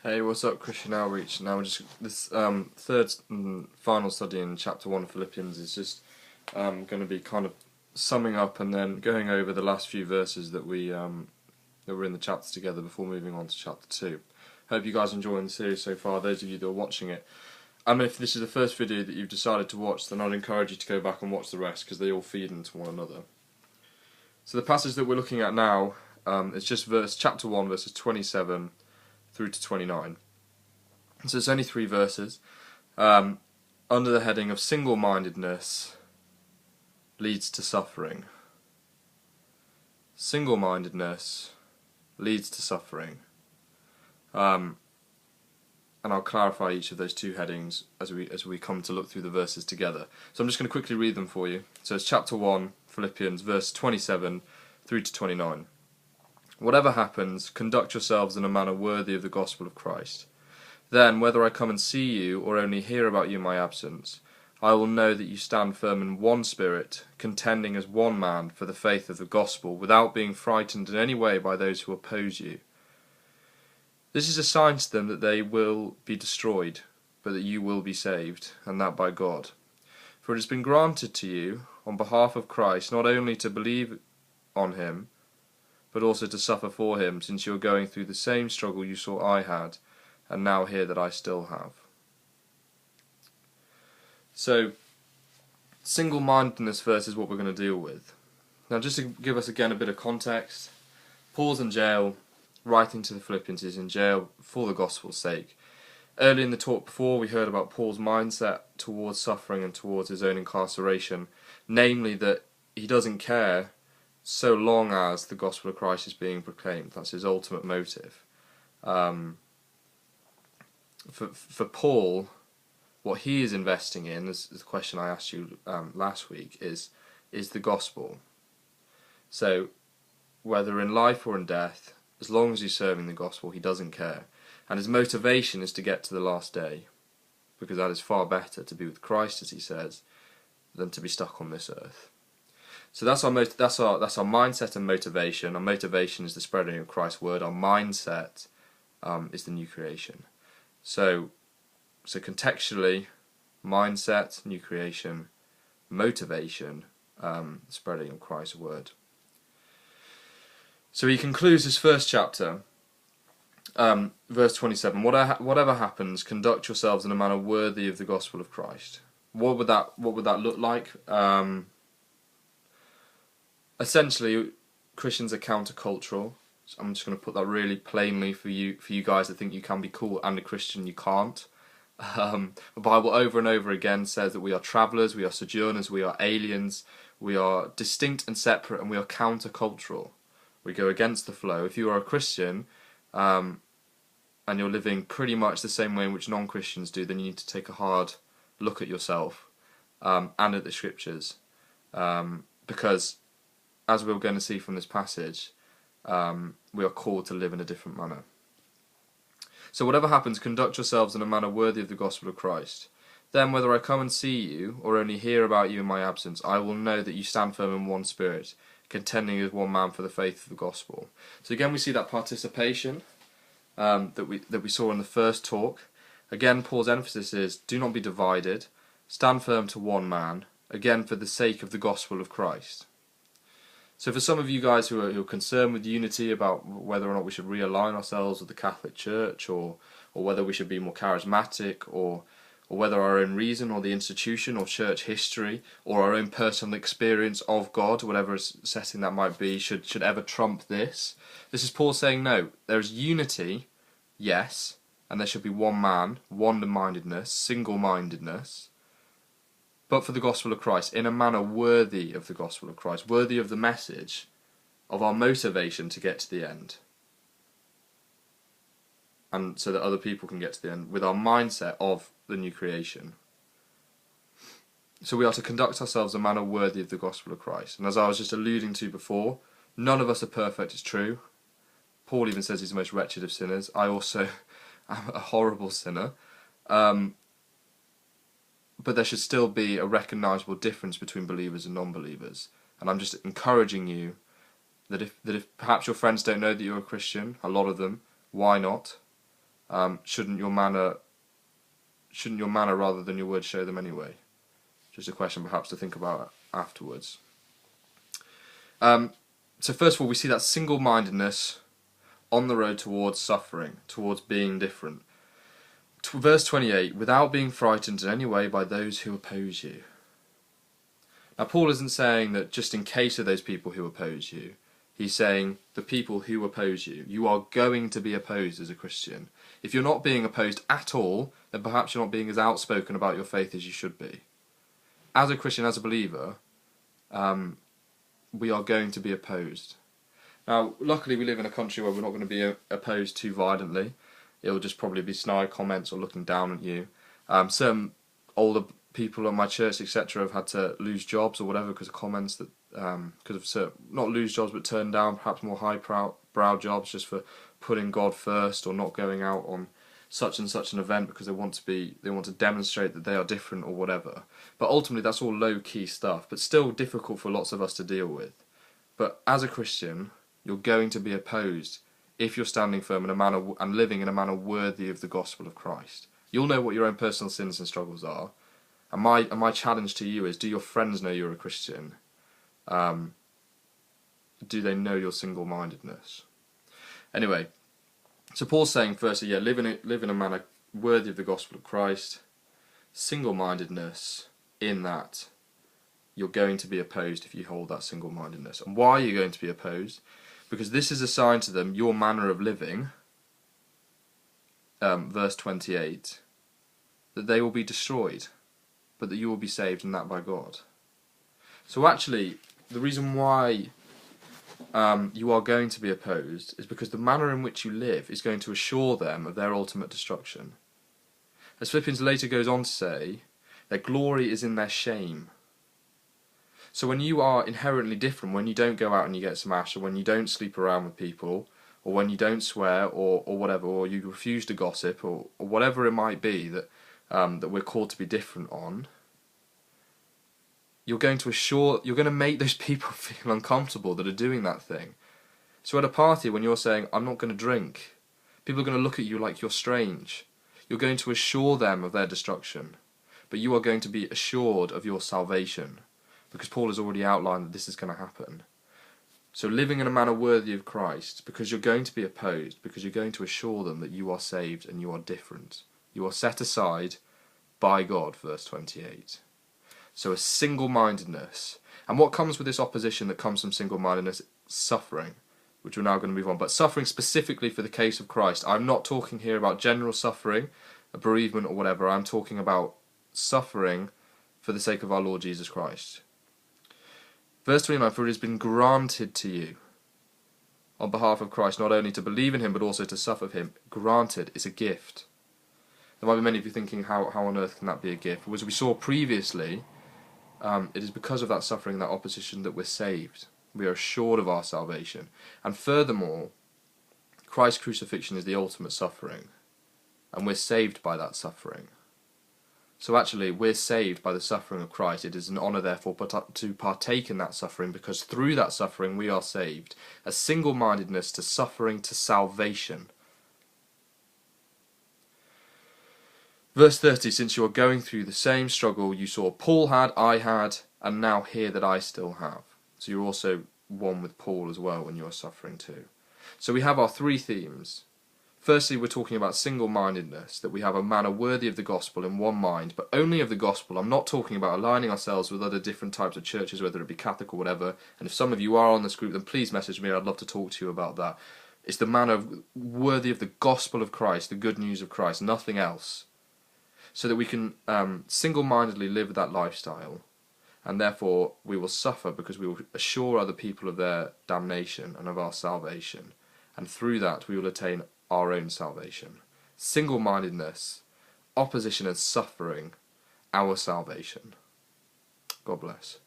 Hey, what's up, Christian Outreach? Now, we're just this third and final study in chapter 1 of Philippians is just going to be kind of summing up and then going over the last few verses that were in the chapter together before moving on to chapter 2. Hope you guys are enjoying the series so far. Those of you that are watching it, if this is the first video that you've decided to watch, then I'd encourage you to go back and watch the rest because they all feed into one another. So the passage that we're looking at now is just chapter 1, verses 27 through to 29. So it's only 3 verses, under the heading of single-mindedness leads to suffering. Single-mindedness leads to suffering. And I'll clarify each of those 2 headings as we come to look through the verses together. So I'm just going to quickly read them for you. So it's chapter 1, Philippians, verse 27 through to 29. Whatever happens, conduct yourselves in a manner worthy of the gospel of Christ. Then, whether I come and see you or only hear about you in my absence, I will know that you stand firm in one spirit, contending as one man for the faith of the gospel, without being frightened in any way by those who oppose you. This is a sign to them that they will be destroyed, but that you will be saved, and that by God. For it has been granted to you, on behalf of Christ, not only to believe on him, but also to suffer for him, since you are going through the same struggle you saw I had, and now hear that I still have. So, single-mindedness verse is what we're going to deal with. Now, just to give us again a bit of context, Paul's in jail, writing to the Philippians. He's in jail for the gospel's sake. Early in the talk before, we heard about Paul's mindset towards suffering and towards his own incarceration, namely that he doesn't care so long as the gospel of Christ is being proclaimed. That's his ultimate motive. For Paul, what he is investing in, as the question I asked you last week, is the gospel. So, whether in life or in death, as long as he's serving the gospel, he doesn't care. And his motivation is to get to the last day, because that is far better to be with Christ, as he says, than to be stuck on this earth. So that's our mindset and motivation. Our motivation is the spreading of Christ's word. Our mindset is the new creation. So contextually, mindset, new creation, motivation, spreading of Christ's word. So he concludes his first chapter, verse 27. Whatever happens, conduct yourselves in a manner worthy of the gospel of Christ. What would that look like? Essentially, Christians are countercultural. So I'm just going to put that really plainly for you guys that think you can be cool and a Christian. You can't. The Bible over and over again says that we are travellers, we are sojourners, we are aliens, we are distinct and separate, and we are countercultural. We go against the flow. If you are a Christian, and you're living pretty much the same way in which non-Christians do, then you need to take a hard look at yourself and at the scriptures, because, as we're going to see from this passage, we are called to live in a different manner. So whatever happens, conduct yourselves in a manner worthy of the gospel of Christ. Then, whether I come and see you, or only hear about you in my absence, I will know that you stand firm in one spirit, contending as one man for the faith of the gospel. So again, we see that participation that we saw in the first talk. Again, Paul's emphasis is, do not be divided, stand firm to one man, again for the sake of the gospel of Christ. So for some of you guys who are concerned with unity, about whether or not we should realign ourselves with the Catholic Church, or whether we should be more charismatic, or whether our own reason or the institution or church history or our own personal experience of God, whatever setting that might be, should ever trump this. This is Paul saying, no, there is unity, yes, and there should be one man, one-mindedness, single-mindedness, but for the gospel of Christ, in a manner worthy of the gospel of Christ, worthy of the message, of our motivation to get to the end. And so that other people can get to the end, with our mindset of the new creation. So we are to conduct ourselves in a manner worthy of the gospel of Christ. And as I was just alluding to before, none of us are perfect, it's true. Paul even says he's the most wretched of sinners. I also am a horrible sinner. But there should still be a recognisable difference between believers and non-believers. And I'm just encouraging you that if perhaps your friends don't know that you're a Christian, a lot of them, why not? shouldn't your manner rather than your words show them anyway? Just a question perhaps to think about afterwards. So first of all, we see that single-mindedness on the road towards suffering, towards being different. Verse 28, without being frightened in any way by those who oppose you. Now Paul isn't saying that just in case of those people who oppose you. He's saying the people who oppose you. You are going to be opposed as a Christian. If you're not being opposed at all, then perhaps you're not being as outspoken about your faith as you should be. As a Christian, as a believer, we are going to be opposed. Now, luckily we live in a country where we're not going to be opposed too violently. It'll just probably be snide comments or looking down at you. Some older people at my church, etc., have had to lose jobs or whatever because of comments that, not lose jobs but turn down perhaps more high-brow jobs just for putting God first or not going out on such and such an event because they want to demonstrate that they are different or whatever. But ultimately that's all low-key stuff, but still difficult for lots of us to deal with. But as a Christian, you're going to be opposed if you're standing firm in a manner and living in a manner worthy of the gospel of Christ. You'll know what your own personal sins and struggles are. And my challenge to you is, do your friends know you're a Christian? Do they know your single-mindedness? Anyway, so Paul's saying firstly, live in a manner worthy of the gospel of Christ. Single-mindedness in that you're going to be opposed if you hold that single-mindedness. And why are you going to be opposed? Because this is a sign to them, your manner of living, verse 28, that they will be destroyed, but that you will be saved, and that by God. So actually, the reason why you are going to be opposed is because the manner in which you live is going to assure them of their ultimate destruction. As Philippians later goes on to say, their glory is in their shame. So when you are inherently different, when you don't go out and you get smashed, or when you don't sleep around with people, or when you don't swear, or whatever, or you refuse to gossip, or whatever it might be that we're called to be different on, you're going to make those people feel uncomfortable that are doing that thing. So at a party, when you're saying, I'm not going to drink, people are going to look at you like you're strange. You're going to assure them of their destruction, but you are going to be assured of your salvation, because Paul has already outlined that this is going to happen. So living in a manner worthy of Christ, because you're going to be opposed, because you're going to assure them that you are saved and you are different. You are set aside by God, verse 28. So a single-mindedness. And what comes with this opposition that comes from single-mindedness? Suffering, which we're now going to move on. But suffering specifically for the case of Christ. I'm not talking here about general suffering, a bereavement or whatever. I'm talking about suffering for the sake of our Lord Jesus Christ. Verse 29, for it has been granted to you on behalf of Christ not only to believe in him but also to suffer for him. Granted is a gift. There might be many of you thinking, how on earth can that be a gift? As we saw previously, it is because of that suffering, that opposition, that we're saved. We are assured of our salvation. And furthermore, Christ's crucifixion is the ultimate suffering, and we're saved by that suffering. So actually, we're saved by the suffering of Christ. It is an honour, therefore, to partake in that suffering, because through that suffering we are saved. A single-mindedness to suffering to salvation. Verse 30, since you are going through the same struggle you saw Paul had, I had, and now hear that I still have. So you're also one with Paul as well when you are suffering too. So we have our three themes. Firstly, we're talking about single-mindedness, that we have a manner worthy of the gospel in one mind, but only of the gospel. I'm not talking about aligning ourselves with other different types of churches, whether it be Catholic or whatever. And if some of you are on this group, then please message me. I'd love to talk to you about that. It's the manner worthy of the gospel of Christ, the good news of Christ, nothing else. So that we can single-mindedly live that lifestyle, and therefore we will suffer because we will assure other people of their damnation and of our salvation, and through that we will attain our own salvation. Single-mindedness, opposition and suffering, our salvation. God bless.